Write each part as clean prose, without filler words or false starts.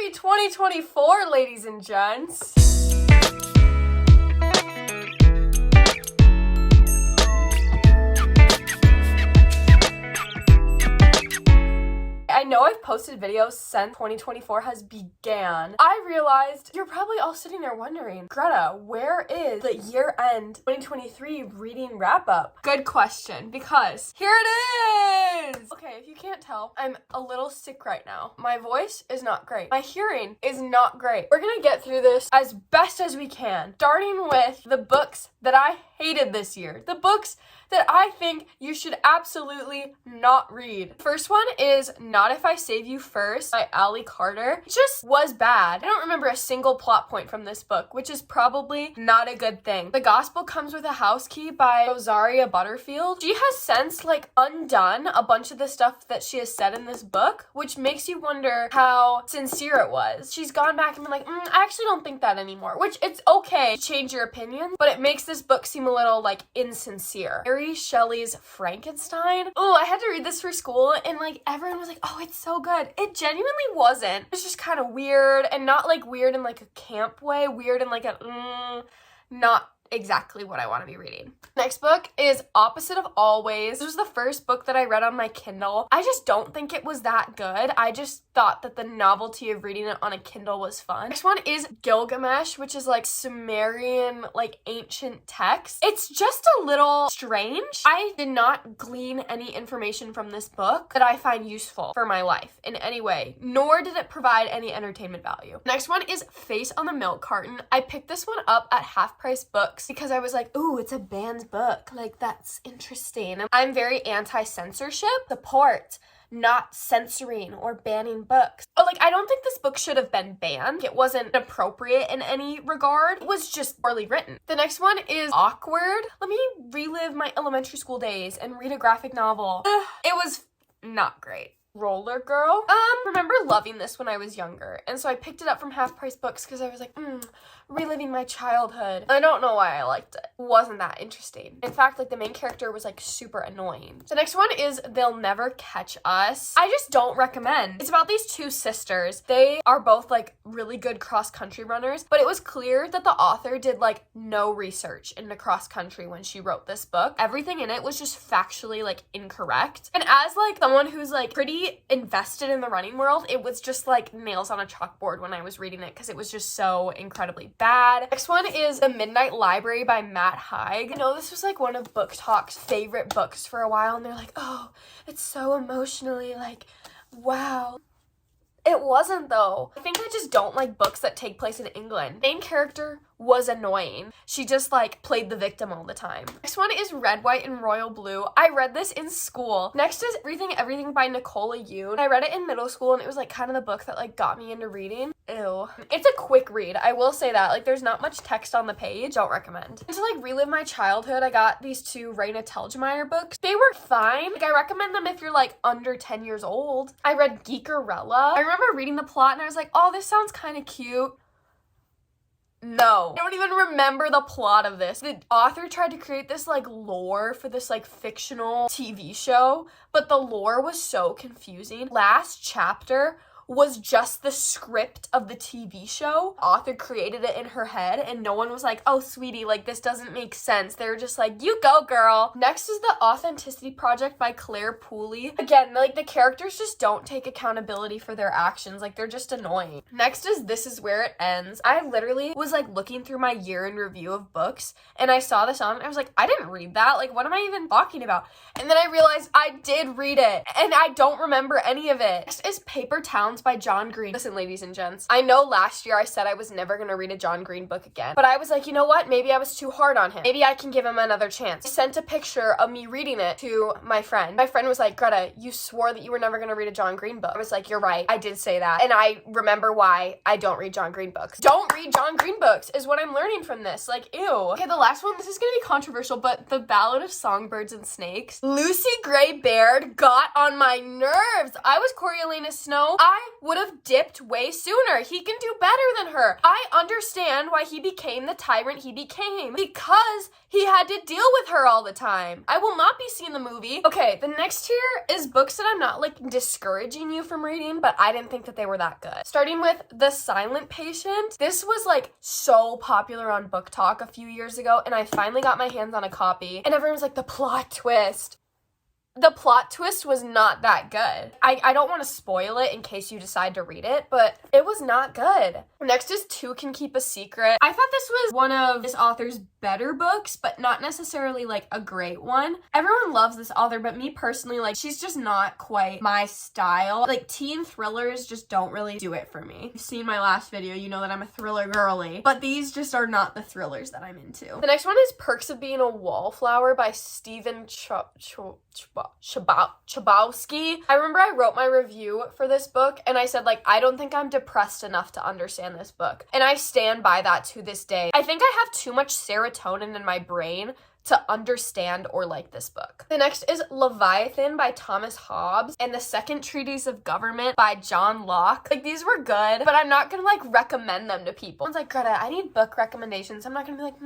Happy 2024, ladies and gents. I know I've posted videos since 2024 has began. I realized you're probably all sitting there wondering, Greta, where is the year-end 2023 reading wrap-up? Good question, because here it is! Okay, if you can't tell, I'm a little sick right now. My voice is not great. My hearing is not great. We're gonna get through this as best as we can, starting with the books that I hated this year. The books that I think you should absolutely not read. First one is Not If I Save You First by Allie Carter. It just was bad. I don't remember a single plot point from this book, which is probably not a good thing. The Gospel Comes with a House Key by Rosaria Butterfield. She has since undone a bunch of the stuff that she has said in this book, which makes you wonder how sincere it was. She's gone back and been like, I actually don't think that anymore, which it's okay to change your opinion, but it makes this book seem a little insincere. Mary Shelley's Frankenstein. Oh, I had to read this for school and everyone was like, oh, it's so good. It genuinely wasn't. It was just kind of weird, and not weird in a camp way, weird in not exactly what I want to be reading. Next book is Opposite of Always. This was the first book that I read on my Kindle. I just don't think it was that good. I just thought that the novelty of reading it on a Kindle was fun. Next one is Gilgamesh, which is Sumerian ancient text. It's just a little strange. I did not glean any information from this book that I find useful for my life in any way, nor did it provide any entertainment value. Next one is Face on the Milk Carton. I picked this one up at Half Price Books because I was like, ooh, it's a banned book. That's interesting. I'm very anti-censorship. Support not censoring or banning books. But I don't think this book should have been banned. It wasn't appropriate in any regard. It was just poorly written. The next one is Awkward. Let me relive my elementary school days and read a graphic novel. It was not great. Roller Girl. Remember loving this when I was younger, and so I picked it up from Half Price Books because I was like, reliving my childhood. I don't know why I liked it. It wasn't that interesting. In fact, the main character was super annoying. The next one is They'll Never Catch Us. I just don't recommend. It's about these two sisters. They are both really good cross-country runners, but it was clear that the author did no research into cross-country when she wrote this book. Everything in it was just factually incorrect. And as someone who's pretty invested in the running world, it was just nails on a chalkboard when I was reading it because it was just so incredibly bad. Next one is The Midnight Library by Matt Haig. I know this was one of Book Talk's favorite books for a while, and they're like, oh, it's so emotionally wow. It wasn't though. I think I just don't like books that take place in England. Main character was annoying. She just played the victim all the time. Next one is Red, White, and Royal Blue. I read this in school. Next is Everything by Nicola Yoon. I read it in middle school, and it was kind of the book that got me into reading. Ew. It's a quick read. I will say that. There's not much text on the page. Don't recommend. And to relive my childhood, I got these two Raina Telgemeier books. They were fine. I recommend them if you're under 10 years old. I read Geekerella. I remember reading the plot and I was like, oh, this sounds kind of cute. No. I don't even remember the plot of this. The author tried to create this lore for this fictional TV show, but the lore was so confusing. Last chapter was just the script of the TV show. The author created it in her head, and no one was like, oh, sweetie, this doesn't make sense. They were just like, you go, girl. Next is The Authenticity Project by Claire Pooley. Again, the characters just don't take accountability for their actions. They're just annoying. Next is This Is Where It Ends. I literally was looking through my year in review of books, and I saw this on, and I was like, I didn't read that. What am I even talking about? And then I realized I did read it, and I don't remember any of it. Next is Paper Towns by John Green. Listen, ladies and gents, I know last year I said I was never going to read a John Green book again, but I was like, you know what? Maybe I was too hard on him. Maybe I can give him another chance. I sent a picture of me reading it to my friend. My friend was like, Greta, you swore that you were never going to read a John Green book. I was like, you're right. I did say that. And I remember why I don't read John Green books. Don't read John Green books is what I'm learning from this. Ew. Okay, the last one, this is going to be controversial, but The Ballad of Songbirds and Snakes. Lucy Gray Baird got on my nerves. I was Coriolanus Snow. I would have dipped way sooner. He can do better than her. I understand why he became the tyrant he became, because he had to deal with her all the time. I will not be seeing the movie. Okay, the next tier is books that I'm not like discouraging you from reading, but I didn't think that they were that good. Starting with The Silent Patient. This was like so popular on Book Talk a few years ago, and I finally got my hands on a copy, and everyone was like, the plot twist. The plot twist was not that good. I don't want to spoil it in case you decide to read it, but it was not good. Next is Two Can Keep a Secret. I thought this was one of this author's better books, but not necessarily like a great one. Everyone loves this author, but me personally, like, she's just not quite my style. Like, teen thrillers just don't really do it for me. If you've seen my last video, you know that I'm a thriller girly, but these just are not the thrillers that I'm into. The next one is Perks of Being a Wallflower by Stephen Chbosky. I remember I wrote my review for this book and I said, like, I don't think I'm depressed enough to understand this book. And I stand by that to this day. I think I have too much serotonin in my brain to understand or like this book. The next is Leviathan by Thomas Hobbes and The Second Treatise of Government by John Locke. Like, these were good, but I'm not gonna like recommend them to people. It's like, Greta, I need book recommendations. I'm not gonna be like,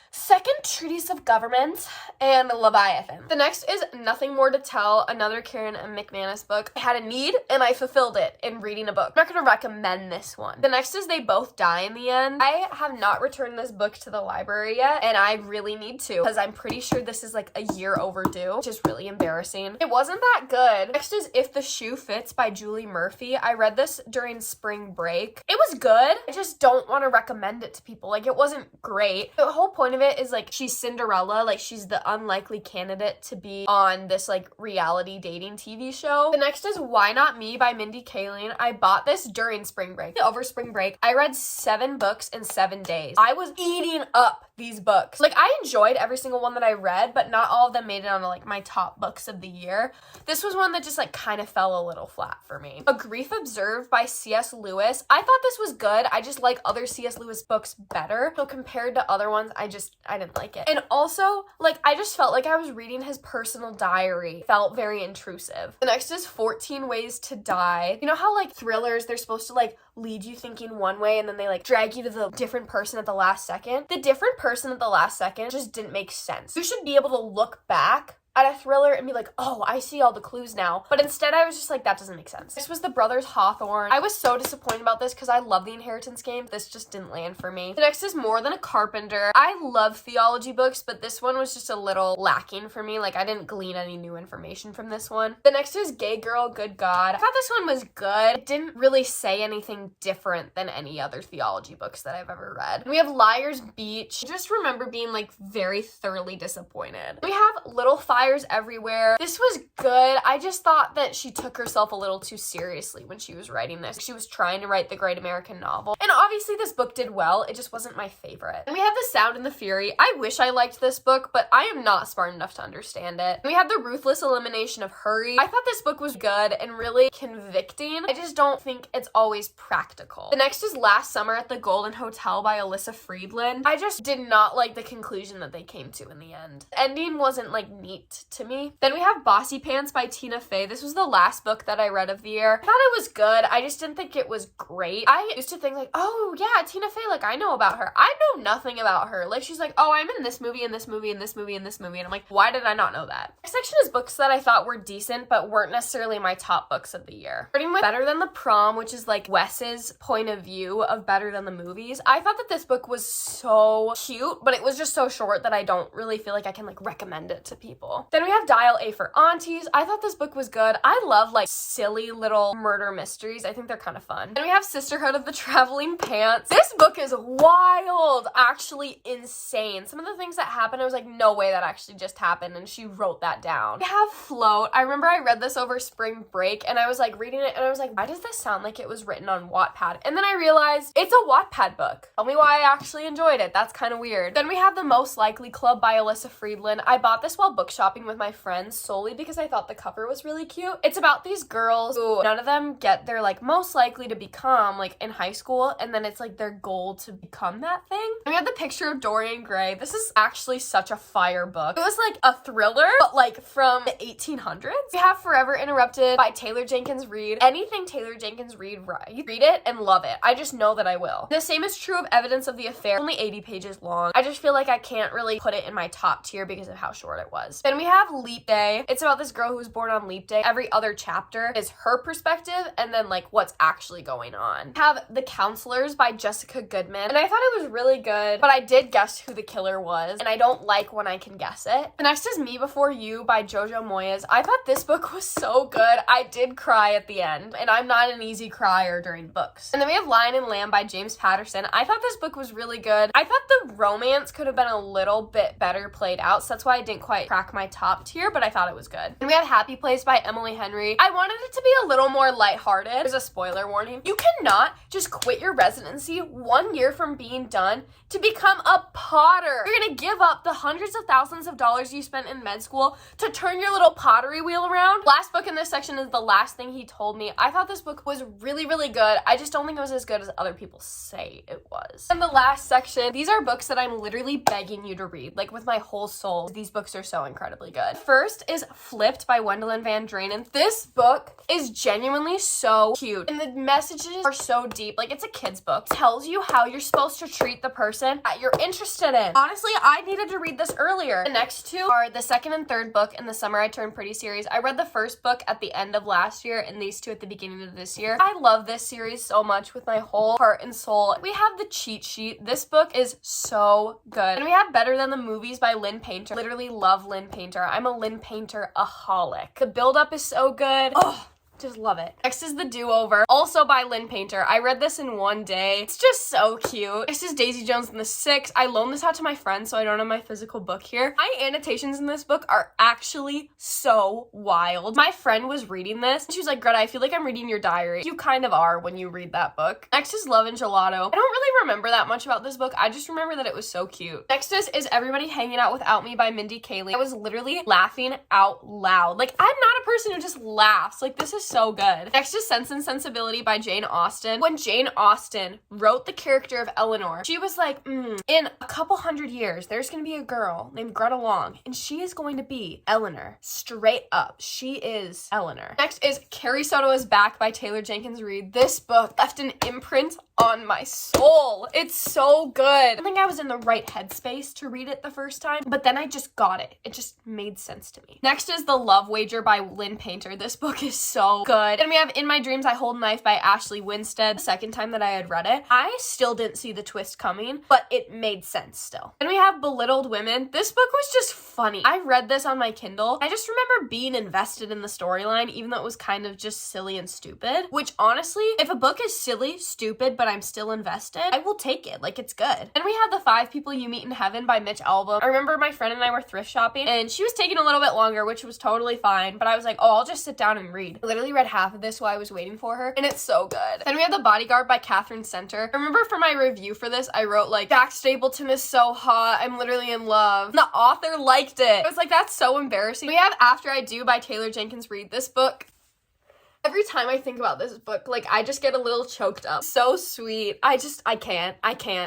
Second Treatise of Government and Leviathan. The next is Nothing More to Tell, another Karen McManus book. I had a need and I fulfilled it in reading a book. I'm not going to recommend this one. The next is They Both Die in the End. I have not returned this book to the library yet, and I really need to, because I'm pretty sure this is like a year overdue, which is really embarrassing. It wasn't that good. Next is If the Shoe Fits by Julie Murphy. I read this during spring break. It was good. I just don't want to recommend it to people. Like, it wasn't great. The whole point of it is like she's Cinderella, like she's the unlikely candidate to be on this like reality dating TV show. The next is Why Not Me by Mindy Kaling. I bought this during spring break. Over spring break, I read 7 books in 7 days. I was eating up these books. Like, I enjoyed every single one that I read, but not all of them made it on like my top books of the year. This was one that just like kind of fell a little flat for me. A Grief Observed by C.S. Lewis. I thought this was good. I just like other C.S. Lewis books better. So compared to other ones, I didn't like it. And also, like, I just felt like I was reading his personal diary. It felt very intrusive. The next is 14 Ways to Die. You know how like thrillers, they're supposed to like lead you thinking one way and then they like drag you to the different person at the last second? The different person at the last second just didn't make sense. You should be able to look back at a thriller and be like, oh, I see all the clues now. But instead I was just like, that doesn't make sense. This was The Brothers Hawthorne. I was so disappointed about this because I love the Inheritance Game. This just didn't land for me. The next is More Than a Carpenter. I love theology books, but this one was just a little lacking for me. Like, I didn't glean any new information from this one. The next is Gay Girl, Good God. I thought this one was good. It didn't really say anything different than any other theology books that I've ever read. And we have Liar's Beach. I just remember being like very thoroughly disappointed. We have Little Fires Everywhere. This was good. I just thought that she took herself a little too seriously when she was writing this. She was trying to write the great American novel. And obviously this book did well. It just wasn't my favorite. And we have The Sound and the Fury. I wish I liked this book, but I am not smart enough to understand it. And we have The Ruthless Elimination of Hurry. I thought this book was good and really convicting. I just don't think it's always practical. The next is Last Summer at the Golden Hotel by Alyssa Friedland. I just did not like the conclusion that they came to in the end. The ending wasn't like neat to me. Then we have Bossy Pants by Tina Fey. This was the last book that I read of the year. I thought it was good. I just didn't think it was great. I used to think like, oh yeah, Tina Fey, like I know about her. I know nothing about her. Like, she's like, oh, I'm in this movie and this movie and this movie and this movie. And I'm like, why did I not know that? Next section is books that I thought were decent, but weren't necessarily my top books of the year. Starting with Better Than the Prom, which is like Wes's point of view of Better Than the Movies. I thought that this book was so cute, but it was just so short that I don't really feel like I can like recommend it to people. Then we have Dial A for Aunties. I thought this book was good. I love like silly little murder mysteries. I think they're kind of fun. Then we have Sisterhood of the Traveling Pants. This book is wild, actually insane. Some of the things that happened, I was like, no way that actually just happened, and she wrote that down. We have Float. I remember I read this over spring break and I was like reading it and I was like, why does this sound like it was written on Wattpad? And then I realized it's a Wattpad book. Tell me why I actually enjoyed it. That's kind of weird. Then we have The Most Likely Club by Alyssa Friedland. I bought this while Bookshop shopping with my friends solely because I thought the cover was really cute. It's about these girls who none of them get their like most likely to become like in high school, and then it's like their goal to become that thing. And we have the picture of Dorian Gray. This is actually such a fire book. It was like a thriller, but like from the 1800s. We have Forever Interrupted by Taylor Jenkins Reid. Anything Taylor Jenkins Reid writes, read it and love it. I just know that I will. The same is true of Evidence of the Affair. Only 80 pages long. I just feel like I can't really put it in my top tier because of how short it was. Then we have Leap Day. It's about this girl who was born on Leap Day. Every other chapter is her perspective and then like what's actually going on. We have The Counselors by Jessica Goodman. And I thought it was really good, but I did guess who the killer was, and I don't like when I can guess it. The next is Me Before You by Jojo Moyes. I thought this book was so good. I did cry at the end, and I'm not an easy crier during books. And then we have Lion and Lamb by James Patterson. I thought this book was really good. I thought the romance could have been a little bit better played out, so that's why I didn't quite crack my top tier, but I thought it was good. And we have Happy Place by Emily Henry. I wanted it to be a little more lighthearted. There's a spoiler warning. You cannot just quit your residency 1 year from being done to become a potter. You're gonna give up the hundreds of thousands of dollars you spent in med school to turn your little pottery wheel around. Last book in this section is The Last Thing He Told Me. I thought this book was really, really good. I just don't think it was as good as other people say it was. And the last section, these are books that I'm literally begging you to read, like with my whole soul. These books are so incredibly good. First is Flipped by Gwendolyn Van Draenen. This book is genuinely so cute, and the messages are so deep. Like, it's a kid's book. It tells you how you're supposed to treat the person that you're interested in. Honestly, I needed to read this earlier. The next two are the second and third book in the Summer I Turned Pretty series. I read the first book at the end of last year and these two at the beginning of this year. I love this series so much with my whole heart and soul. We have The Cheat Sheet. This book is so good. And we have Better Than the Movies by Lynn Painter. Literally love Lynn Painter. I'm a Lynn Painter-aholic. The build-up is so good. Oh, just love it. Next is The Do-Over, also by Lynn Painter. I read this in one day. It's just so cute. Next is Daisy Jones and the Six. I loaned this out to my friend, so I don't have my physical book here. My annotations in this book are actually so wild. My friend was reading this, and she was like, Greta, I feel like I'm reading your diary. You kind of are when you read that book. Next is Love and Gelato. I don't really remember that much about this book. I just remember that it was so cute. Next is Everybody Hanging Out Without Me by Mindy Kaling. I was literally laughing out loud. Like, I'm not a person who just laughs. Like, this is so good. Next is Sense and Sensibility by Jane Austen. When Jane Austen wrote the character of Eleanor, she was like, in a couple hundred years, there's gonna be a girl named Greta Long, and she is going to be Eleanor. Straight up, she is Eleanor. Next is Carrie Soto is Back by Taylor Jenkins Reid. This book left an imprint on my soul. It's so good. I think I was in the right headspace to read it the first time, but then I just got it. It just made sense to me. Next is The Love Wager by Lynn Painter. This book is so good. And we have In My Dreams I Hold a Knife by Ashley Winstead. The second time that I had read it, I still didn't see the twist coming, but it made sense still. Then we have Belittled Women. This book was just funny. I read this on my Kindle. I just remember being invested in the storyline, even though it was kind of just silly and stupid, which honestly, if a book is silly, stupid, but I'm still invested, I will take it. Like, it's good. Then we have The Five People You Meet in Heaven by Mitch Albom. I remember my friend and I were thrift shopping, and she was taking a little bit longer, which was totally fine, but I was like, oh, I'll just sit down and read. I literally read half of this while I was waiting for her, and it's so good. Then we have The Bodyguard by Catherine Center. I remember for my review for this, I wrote like, Jack Stapleton is so hot, I'm literally in love. And the author liked it. I was like, that's so embarrassing. We have After I Do by Taylor Jenkins Reid. This book, every time I think about this book, like, I just get a little choked up. So sweet. I can't.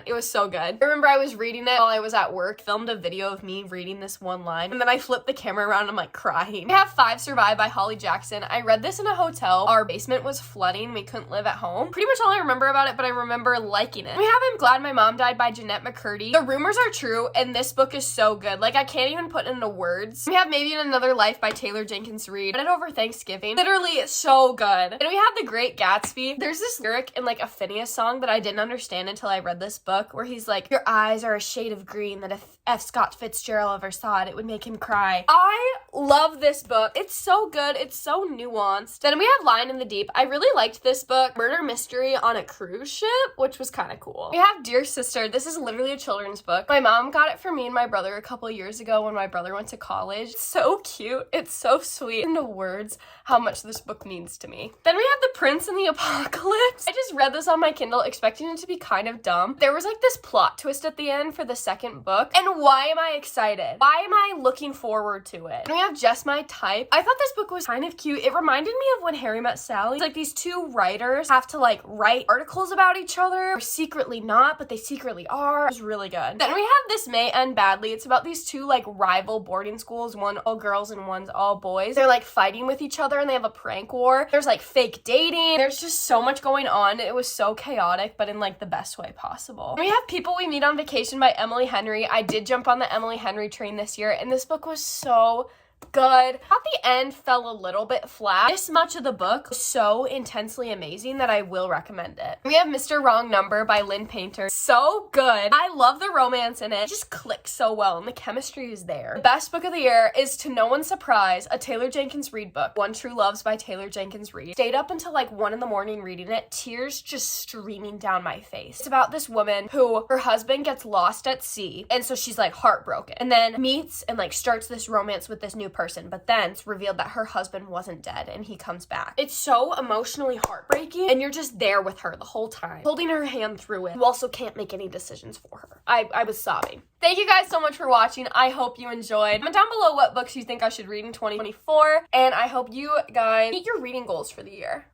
It was so good. I remember I was reading it while I was at work, filmed a video of me reading this one line, and then I flipped the camera around and I'm like crying. We have Five Survive by Holly Jackson. I read this in a hotel. Our basement was flooding. We couldn't live at home. Pretty much all I remember about it, but I remember liking it. We have I'm Glad My Mom Died by Jeanette McCurdy. The rumors are true, and this book is so good. Like, I can't even put it into words. We have Maybe in Another Life by Taylor Jenkins Reid. I read it over Thanksgiving. Literally so good. And we have The Great Gatsby. There's this lyric in like a Phineas song that I didn't understand until I read this book, where he's like, your eyes are a shade of green that if F. Scott Fitzgerald ever saw it, it would make him cry. I love this book. It's so good. It's so nuanced. Then we have Line in the Deep. I really liked this book. Murder mystery on a cruise ship, which was kind of cool. We have Dear Sister. This is literally a children's book. My mom got it for me and my brother a couple years ago when my brother went to college. It's so cute. It's so sweet. Into words how much this book means to me. Then we have The Prince and the Apocalypse. I just read this on my Kindle expecting it to be kind of dumb. There was like this plot twist at the end for the second book. And why am I excited? Why am I looking forward to it? And we have Just My Type. I thought this book was kind of cute. It reminded me of When Harry Met Sally. It's like these two writers have to like write articles about each other. Or secretly not, but they secretly are. It was really good. Then we have This May End Badly. It's about these two like rival boarding schools. One all girls and one's all boys. They're like fighting with each other and they have a prank war. There's like fake dating. There's just so much going on. It was so chaotic, but in like the best way possible. We have People We Meet on Vacation by Emily Henry. I did jump on the Emily Henry train this year, and this book was so good. At the end fell a little bit flat. This much of the book was so intensely amazing that I will recommend it. We have Mr. Wrong Number by Lynn Painter. So good. I love the romance in it. It just clicks so well and the chemistry is there. The best book of the year is, to no one's surprise, a Taylor Jenkins Reid book, One True Loves by Taylor Jenkins Reid. Stayed up until like 1 a.m. reading it, tears just streaming down my face. It's about this woman who her husband gets lost at sea, and so she's like heartbroken, and then meets and like starts this romance with this new person, but then it's revealed that her husband wasn't dead and he comes back. It's so emotionally heartbreaking and you're just there with her the whole time, holding her hand through it. You also can't make any decisions for her. I was sobbing. Thank you guys so much for watching. I hope you enjoyed. Comment down below what books you think I should read in 2024, and I hope you guys meet your reading goals for the year.